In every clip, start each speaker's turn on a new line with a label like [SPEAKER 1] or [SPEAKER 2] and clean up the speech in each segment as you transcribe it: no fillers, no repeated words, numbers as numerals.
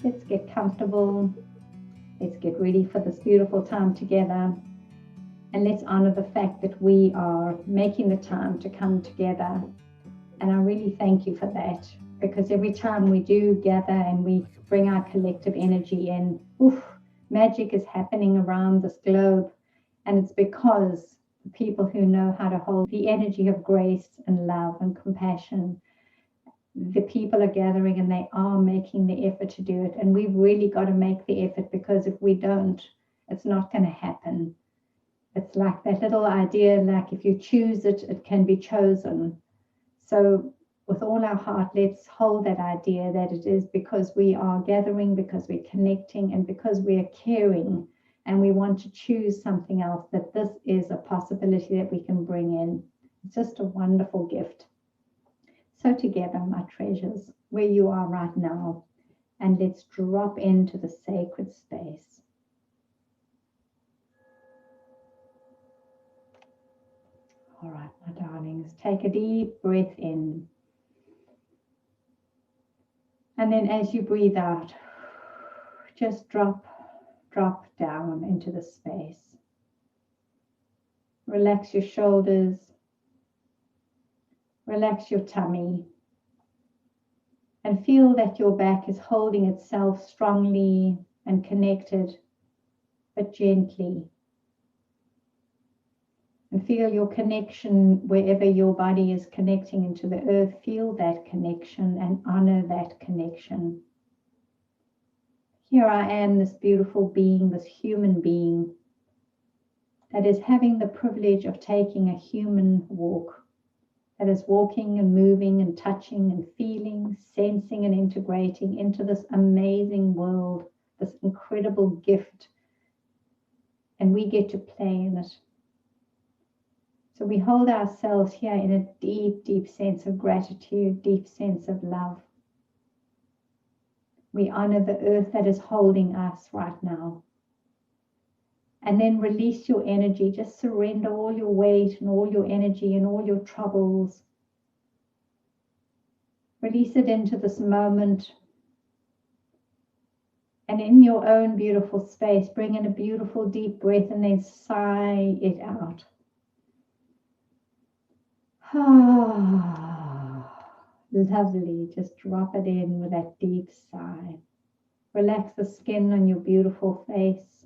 [SPEAKER 1] Let's get comfortable. Let's get ready for this beautiful time together. And let's honor the fact that we are making the time to come together. And I really thank you for that, because every time we do gather and we bring our collective energy in, magic is happening around this globe. And it's because the people who know how to hold the energy of grace and love and compassion, the people are gathering and they are making the effort to do it. And we've really got to make the effort, because if we don't, it's not going to happen. It's like that little idea, like if you choose it, it can be chosen. So with all our heart, let's hold that idea that it is because we are gathering, because we're connecting, and because we are caring, and we want to choose something else, that this is a possibility that we can bring in. It's just a wonderful gift. So together, my treasures, where you are right now, and let's drop into the sacred space. All right, my darlings, take a deep breath in. And then as you breathe out, just drop down into the space. Relax your shoulders. Relax your tummy. And feel that your back is holding itself strongly and connected, but gently. And feel your connection wherever your body is connecting into the earth. Feel that connection and honor that connection. Here I am, this beautiful being, this human being that is having the privilege of taking a human walk, that is walking and moving and touching and feeling, sensing and integrating into this amazing world, this incredible gift. And we get to play in it. So we hold ourselves here in a deep, deep sense of gratitude, deep sense of love. We honor the earth that is holding us right now. And then release your energy. Just surrender all your weight and all your energy and all your troubles. Release it into this moment. And in your own beautiful space, bring in a beautiful deep breath and then sigh it out. Lovely. Just drop it in with that deep sigh. Relax the skin on your beautiful face.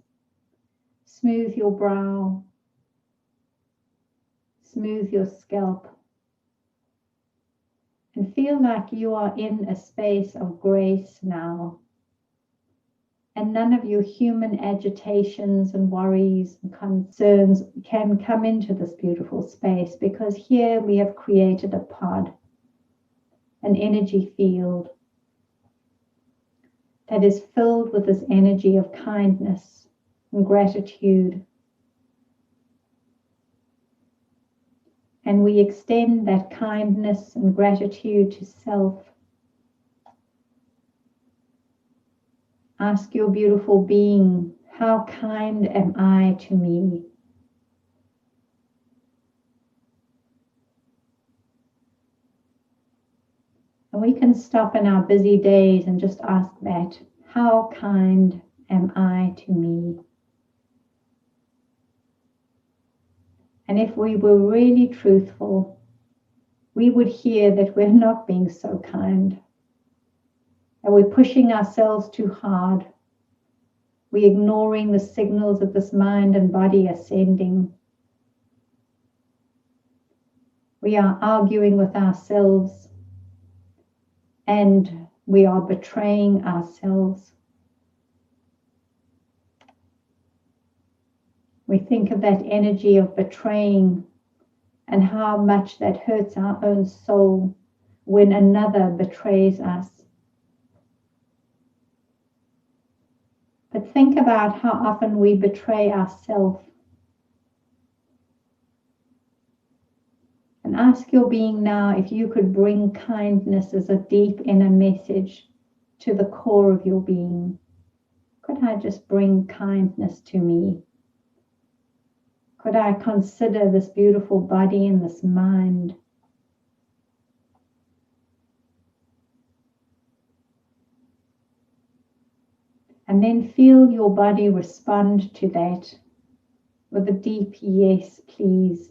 [SPEAKER 1] Smooth your brow. Smooth your scalp. And feel like you are in a space of grace now. And none of your human agitations and worries and concerns can come into this beautiful space, because here we have created a pod, an energy field that is filled with this energy of kindness and gratitude. And we extend that kindness and gratitude to self. Ask your beautiful being, how kind am I to me? And we can stop in our busy days and just ask that, how kind am I to me? And if we were really truthful, we would hear that we're not being so kind. And we're pushing ourselves too hard. We're ignoring the signals that this mind and body are sending. We are arguing with ourselves, and we are betraying ourselves. We think of that energy of betraying and how much that hurts our own soul when another betrays us. But think about how often we betray ourselves. And ask your being now if you could bring kindness as a deep inner message to the core of your being. Could I just bring kindness to me? Could I consider this beautiful body and this mind? And then feel your body respond to that with a deep yes, please.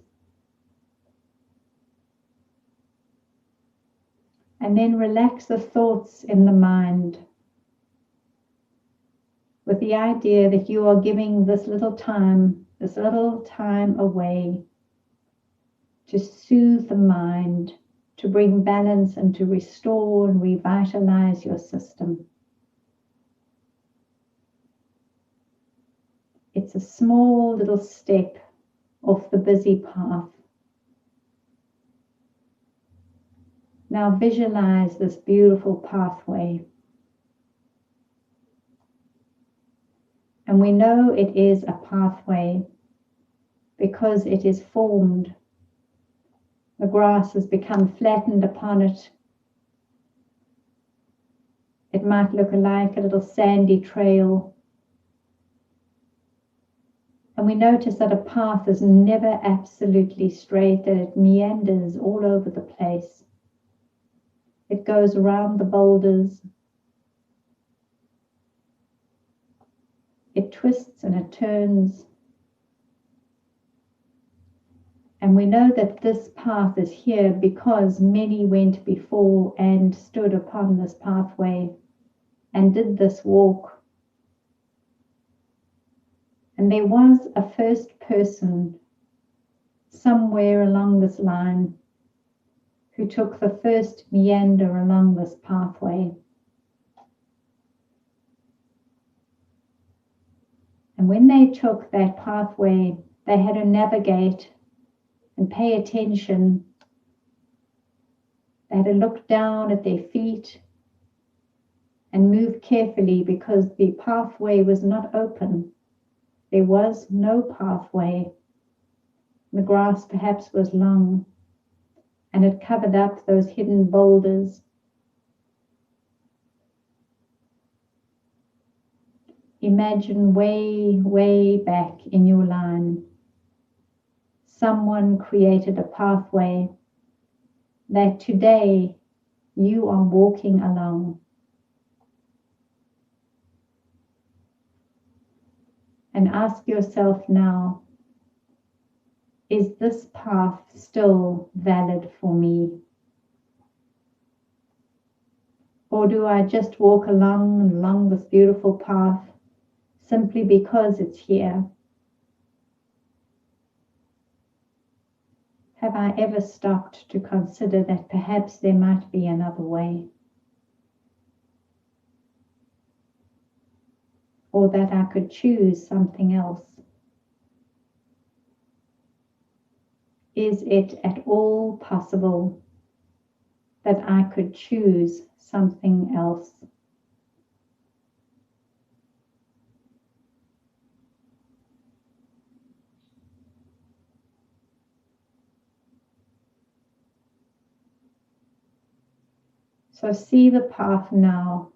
[SPEAKER 1] And then relax the thoughts in the mind with the idea that you are giving this little time away to soothe the mind, to bring balance and to restore and revitalize your system. It's a small little step off the busy path. Now visualize this beautiful pathway. And we know it is a pathway because it is formed. The grass has become flattened upon it. It might look like a little sandy trail. And we notice that a path is never absolutely straight, that it meanders all over the place. It goes around the boulders. It twists and it turns. And we know that this path is here because many went before and stood upon this pathway and did this walk. And there was a first person somewhere along this line who took the first meander along this pathway. And when they took that pathway, they had to navigate and pay attention. They had to look down at their feet and move carefully because the pathway was not open. There was no pathway. The grass perhaps was long and it covered up those hidden boulders. Imagine way, way back in your line, someone created a pathway that today you are walking along. And ask yourself now, is this path still valid for me? Or do I just walk along this beautiful path simply because it's here? Have I ever stopped to consider that perhaps there might be another way? Or that I could choose something else? Is it at all possible that I could choose something else? So see the path now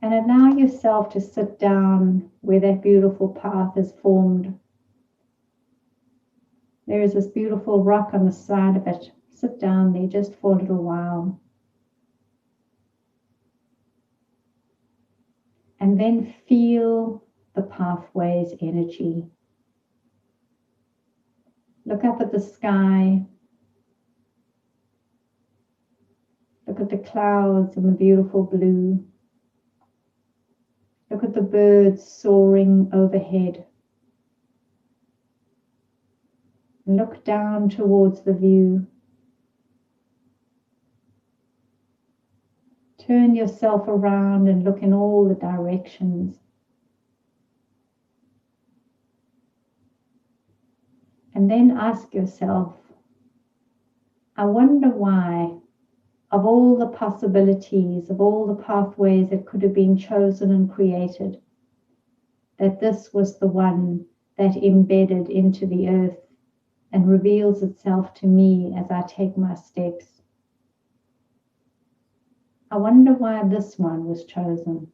[SPEAKER 1] and allow yourself to sit down where that beautiful path is formed. There is this beautiful rock on the side of it. Sit down there just for a little while. And then feel the pathway's energy. Look up at the sky. Look at the clouds and the beautiful blue. Look at the birds soaring overhead. Look down towards the view. Turn yourself around and look in all the directions. And then ask yourself, I wonder why, of all the possibilities, of all the pathways that could have been chosen and created, that this was the one that embedded into the earth and reveals itself to me as I take my steps. I wonder why this one was chosen.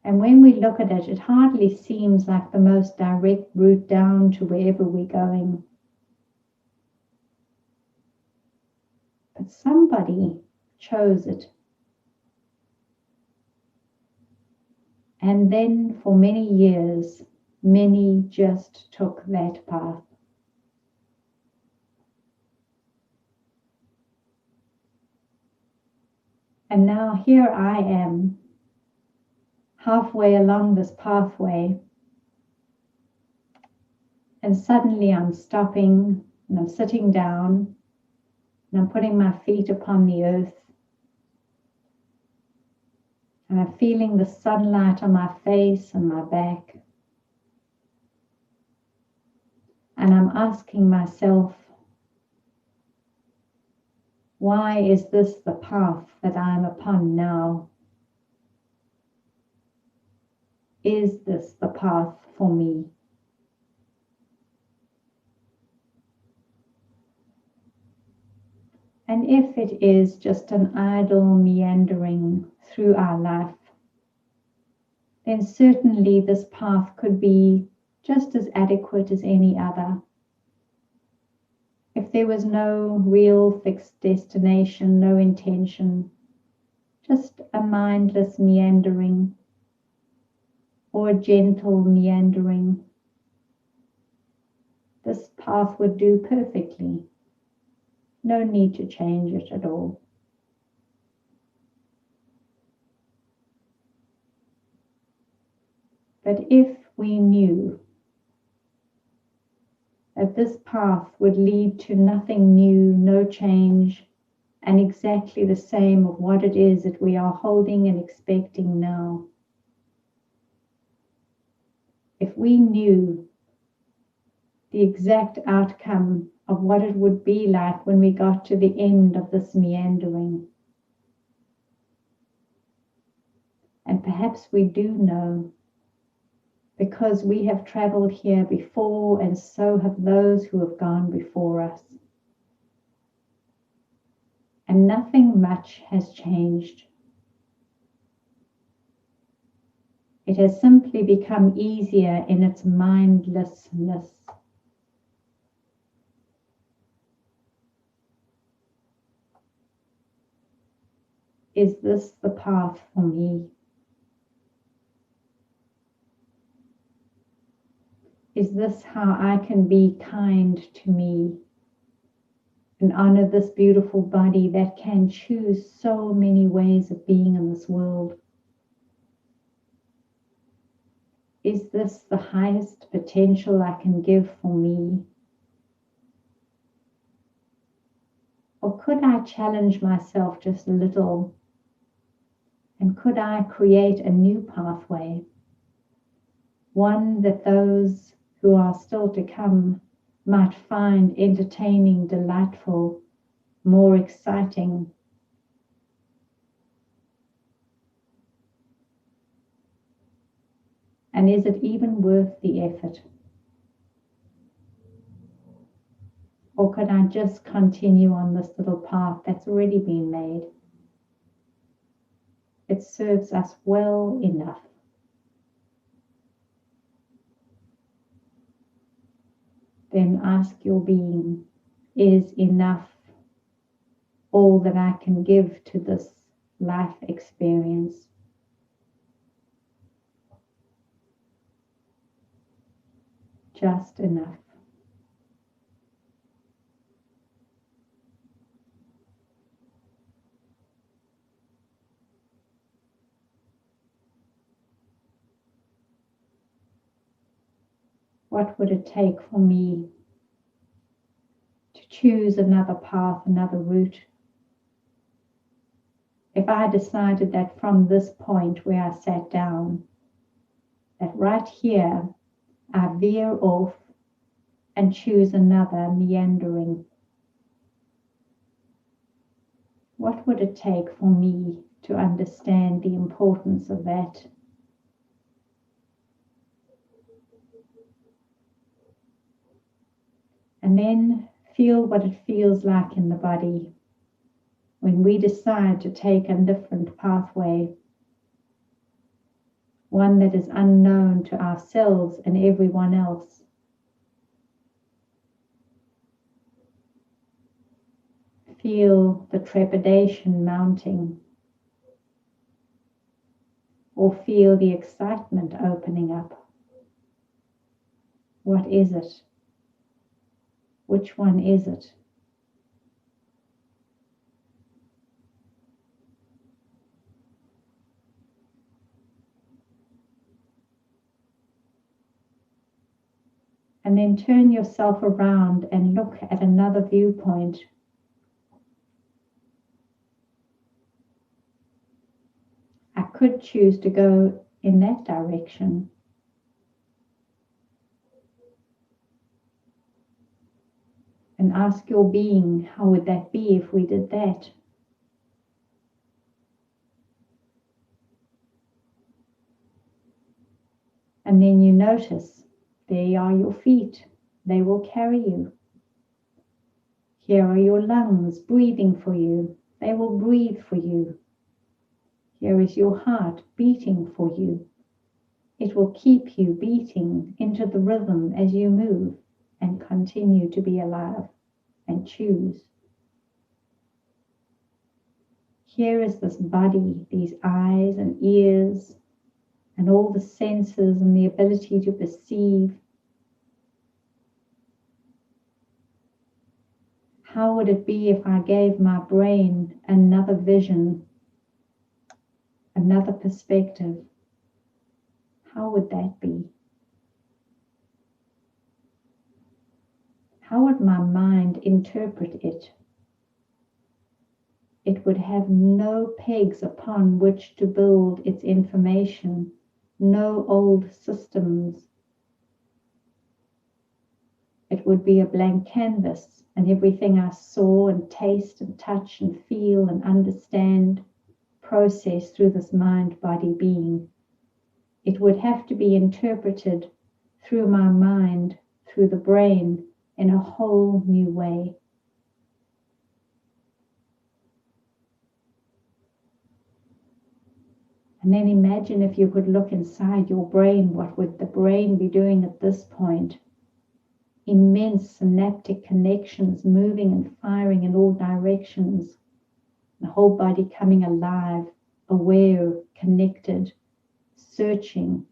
[SPEAKER 1] And when we look at it, it hardly seems like the most direct route down to wherever we're going. But somebody chose it. And then for many years, many just took that path. And now here I am, halfway along this pathway, and suddenly I'm stopping and I'm sitting down and I'm putting my feet upon the earth. And I'm feeling the sunlight on my face and my back. And I'm asking myself, why is this the path that I am upon now? Is this the path for me? And if it is just an idle meandering through our life, then certainly this path could be just as adequate as any other. If there was no real fixed destination, no intention, just a mindless meandering or a gentle meandering, this path would do perfectly. No need to change it at all. But if we knew that this path would lead to nothing new, no change, and exactly the same of what it is that we are holding and expecting now. If we knew the exact outcome of what it would be like when we got to the end of this meandering. And perhaps we do know, because we have traveled here before, and so have those who have gone before us. And nothing much has changed. It has simply become easier in its mindlessness. Is this the path for me? Is this how I can be kind to me and honor this beautiful body that can choose so many ways of being in this world? Is this the highest potential I can give for me? Or could I challenge myself just a little? And could I create a new pathway? One that those who are still to come might find entertaining, delightful, more exciting. And is it even worth the effort? Or could I just continue on this little path that's already been made? It serves us well enough. Then ask your being, is enough all that I can give to this life experience? Just enough. What would it take for me to choose another path, another route? If I decided that from this point where I sat down, that right here I veer off and choose another meandering, what would it take for me to understand the importance of that? And then feel what it feels like in the body when we decide to take a different pathway, one that is unknown to ourselves and everyone else. Feel the trepidation mounting, or feel the excitement opening up. What is it? Which one is it? And then turn yourself around and look at another viewpoint. I could choose to go in that direction. And ask your being, how would that be if we did that? And then you notice, there are your feet. They will carry you. Here are your lungs breathing for you. They will breathe for you. Here is your heart beating for you. It will keep you beating into the rhythm as you move and continue to be alive and choose. Here is this body, these eyes and ears, and all the senses and the ability to perceive. How would it be if I gave my brain another vision, another perspective? How would that be? How would my mind interpret it? It would have no pegs upon which to build its information, no old systems. It would be a blank canvas, and everything I saw and taste and touch and feel and understand, process through this mind-body being. It would have to be interpreted through my mind, through the brain, in a whole new way. And then imagine if you could look inside your brain, what would the brain be doing at this point? Immense synaptic connections moving and firing in all directions. The whole body coming alive, aware, connected, searching.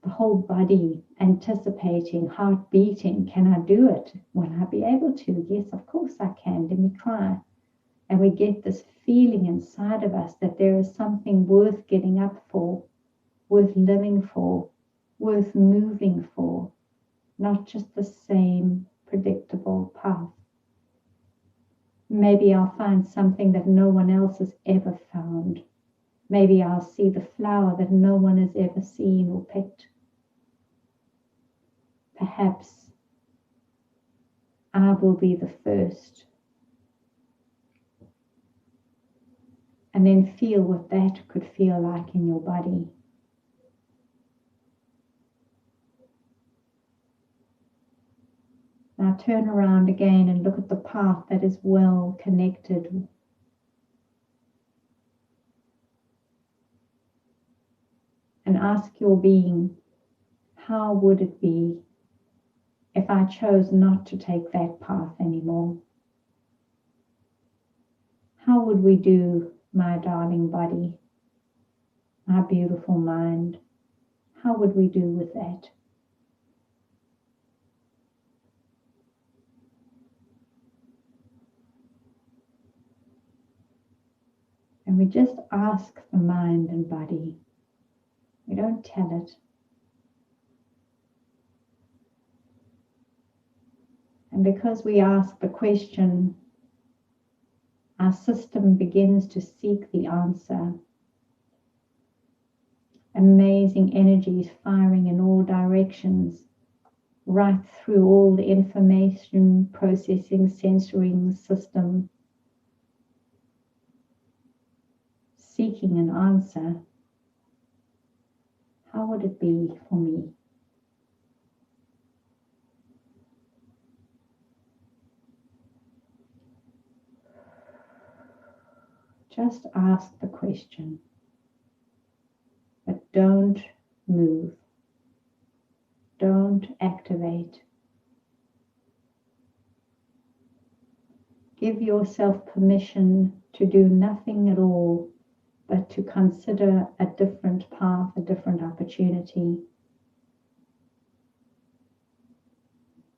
[SPEAKER 1] The whole body anticipating, heart beating. Can I do it? Will I be able to? Yes, of course I can. Let me try. And we get this feeling inside of us that there is something worth getting up for, worth living for, worth moving for, not just the same predictable path. Maybe I'll find something that no one else has ever found. Maybe I'll see the flower that no one has ever seen or picked. Perhaps I will be the first. And then feel what that could feel like in your body. Now turn around again and look at the path that is well connected. And ask your being, how would it be if I chose not to take that path anymore? How would we do, my darling body, my beautiful mind? How would we do with that? And we just ask the mind and body. We don't tell it. And because we ask the question, our system begins to seek the answer. Amazing energies firing in all directions, right through all the information processing, sensoring system, seeking an answer. How would it be for me? Just ask the question, but don't move. Don't activate. Give yourself permission to do nothing at all, but to consider a different path, a different opportunity.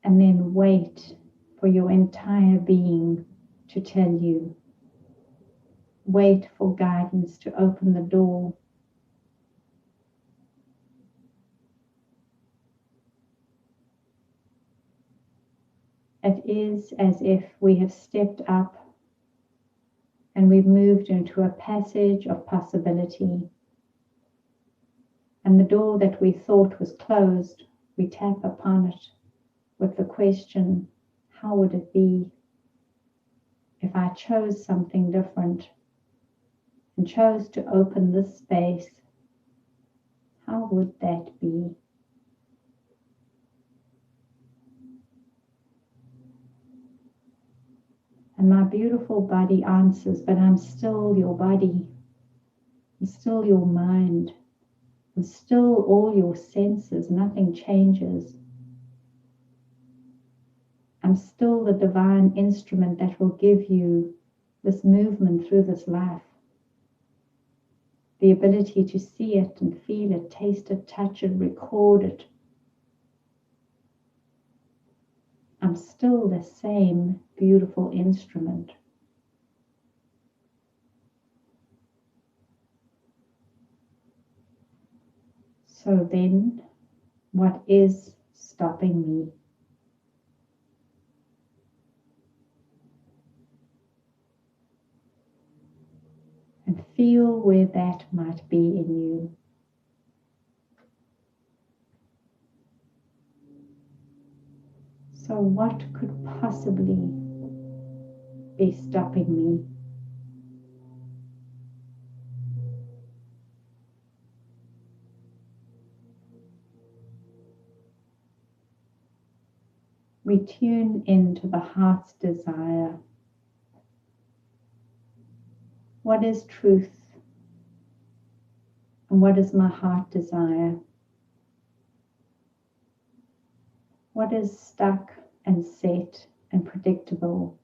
[SPEAKER 1] And then wait for your entire being to tell you. Wait for guidance to open the door. It is as if we have stepped up and we've moved into a passage of possibility. And the door that we thought was closed, we tap upon it with the question, how would it be if I chose something different and chose to open this space? How would that be? And my beautiful body answers, but I'm still your body. I'm still your mind. I'm still all your senses. Nothing changes. I'm still the divine instrument that will give you this movement through this life. The ability to see it and feel it, taste it, touch it, record it. I'm still the same beautiful instrument. So then, what is stopping me? And feel where that might be in you. So what could possibly be stopping me? We tune into the heart's desire. What is truth? And what is my heart desire? What is stuck and set and predictable?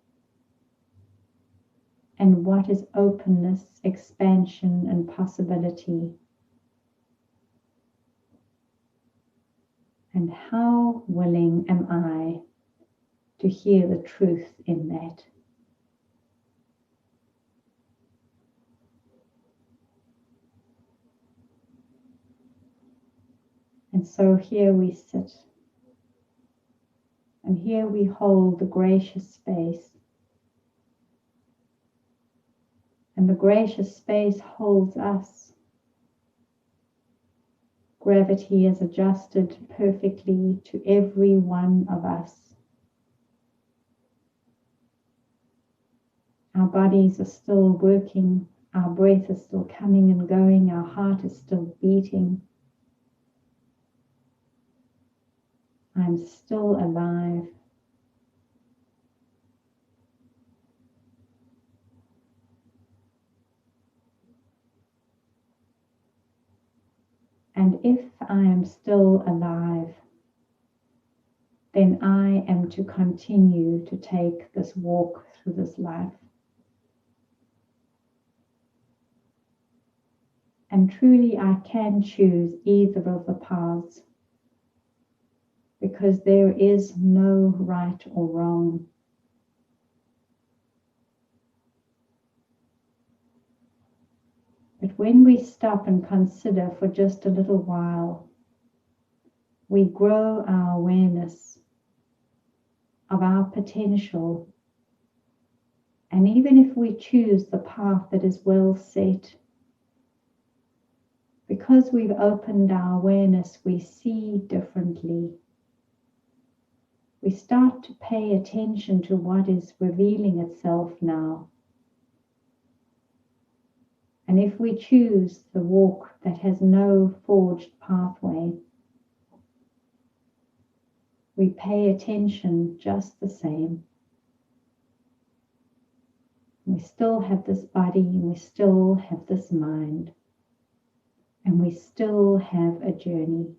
[SPEAKER 1] And what is openness, expansion, and possibility? And how willing am I to hear the truth in that? And so here we sit. And here we hold the gracious space. And the gracious space holds us. Gravity is adjusted perfectly to every one of us. Our bodies are still working. Our breath is still coming and going. Our heart is still beating. I'm still alive. And if I am still alive, then I am to continue to take this walk through this life. And truly I can choose either of the paths, because there is no right or wrong. But when we stop and consider for just a little while, we grow our awareness of our potential. And even if we choose the path that is well set, because we've opened our awareness, we see differently. We start to pay attention to what is revealing itself now. And if we choose the walk that has no forged pathway, we pay attention just the same. We still have this body, and we still have this mind, and we still have a journey.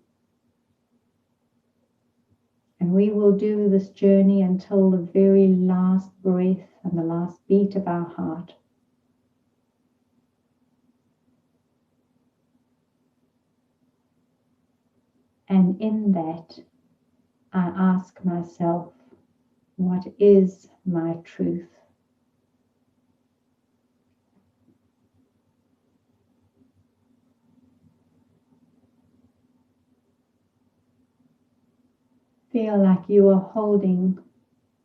[SPEAKER 1] And we will do this journey until the very last breath and the last beat of our heart. And in that, I ask myself, what is my truth? Feel like you are holding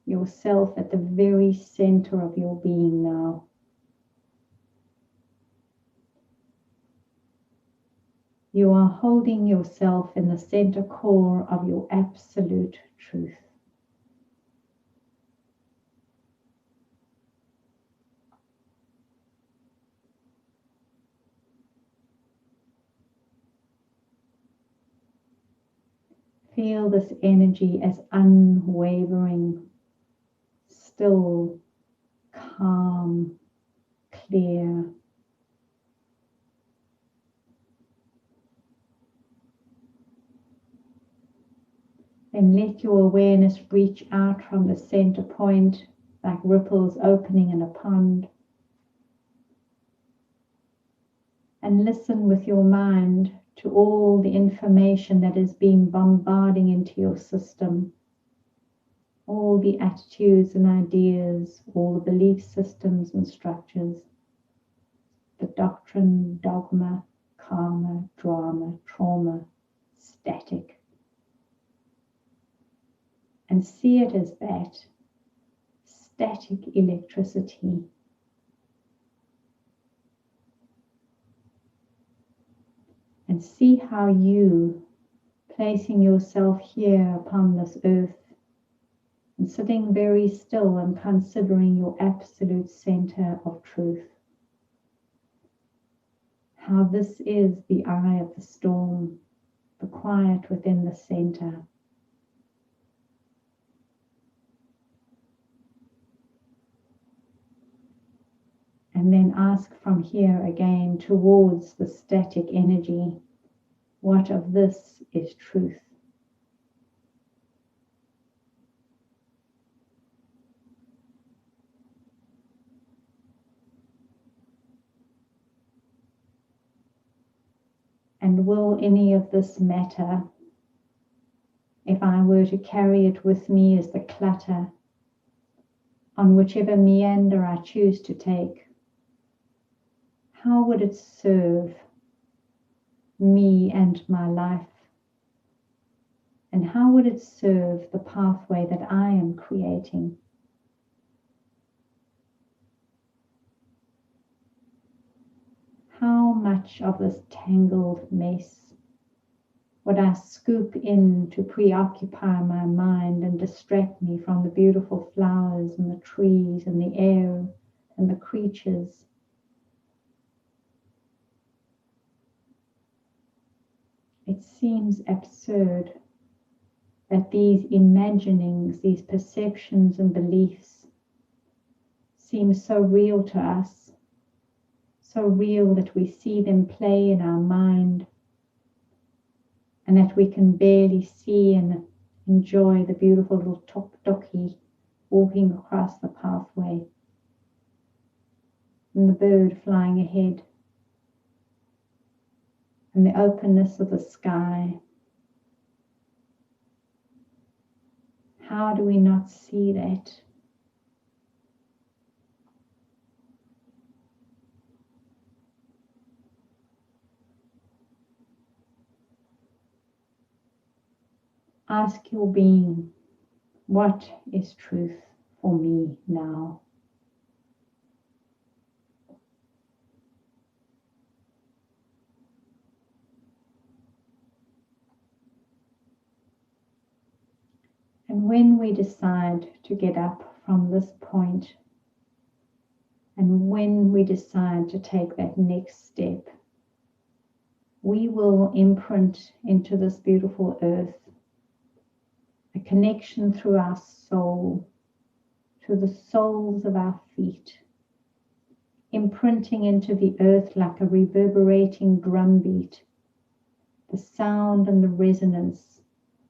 [SPEAKER 1] yourself at the very center of your being now. You are holding yourself in the center core of your absolute truth. Feel this energy as unwavering, still, calm, clear. Then let your awareness reach out from the center point like ripples opening in a pond. And listen with your mind to all the information that is being bombarding into your system. All the attitudes and ideas, all the belief systems and structures, the doctrine, dogma, karma, drama, trauma, static. And see it as that, static electricity. And see how you, placing yourself here upon this earth, and sitting very still and considering your absolute center of truth, how this is the eye of the storm, the quiet within the center. And then ask from here again towards the static energy, what of this is truth? And will any of this matter if I were to carry it with me as the clutter on whichever meander I choose to take? How would it serve me and my life? And how would it serve the pathway that I am creating? How much of this tangled mess would I scoop in to preoccupy my mind and distract me from the beautiful flowers and the trees and the air and the creatures? It seems absurd that these imaginings, these perceptions and beliefs seem so real to us, so real that we see them play in our mind and that we can barely see and enjoy the beautiful little tuk-tuki walking across the pathway and the bird flying ahead and the openness of the sky. How do we not see that? Ask your being, what is truth for me now? And when we decide to get up from this point, and when we decide to take that next step, we will imprint into this beautiful earth a connection through our soul, to the soles of our feet, imprinting into the earth like a reverberating drumbeat, the sound and the resonance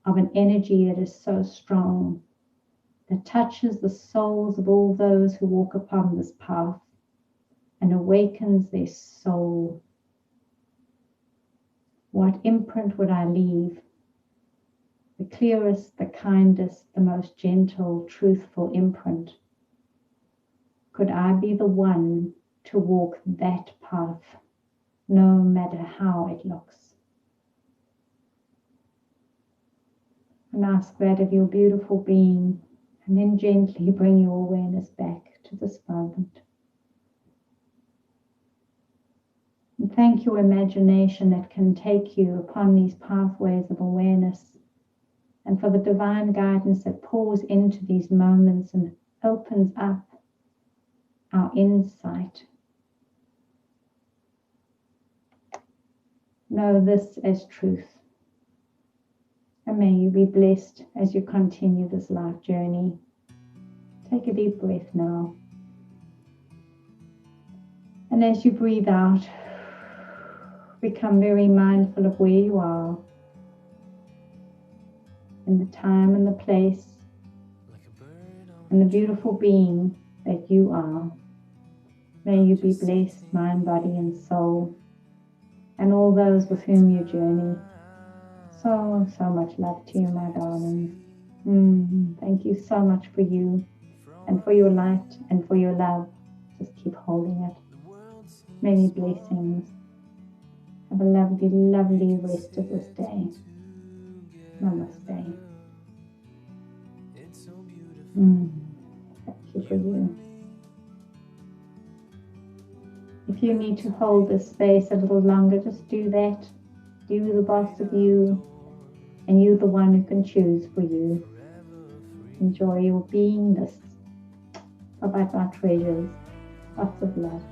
[SPEAKER 1] of an energy that is so strong, that touches the souls of all those who walk upon this path and awakens their soul. What imprint would I leave? The clearest, the kindest, the most gentle, truthful imprint. Could I be the one to walk that path, no matter how it looks? And ask that of your beautiful being, and then gently bring your awareness back to this moment. And thank your imagination that can take you upon these pathways of awareness, and for the divine guidance that pours into these moments and opens up our insight. Know this as truth. And may you be blessed as you continue this life journey. Take a deep breath now. And as you breathe out, become very mindful of where you are, in the time and the place, and the beautiful being that you are. May you be blessed, mind, body, and soul, and all those with whom you journey. So much love to you, my darlings. Thank you so much for you, and for your light, and for your love. Just keep holding it. Many blessings. Have a lovely, lovely rest of this day. Namaste. Thank you for you. If you need to hold this space a little longer, just do that. You, the boss of you, and you, the one who can choose for you. Enjoy your beingness. Bye-bye, my treasures. Lots of love.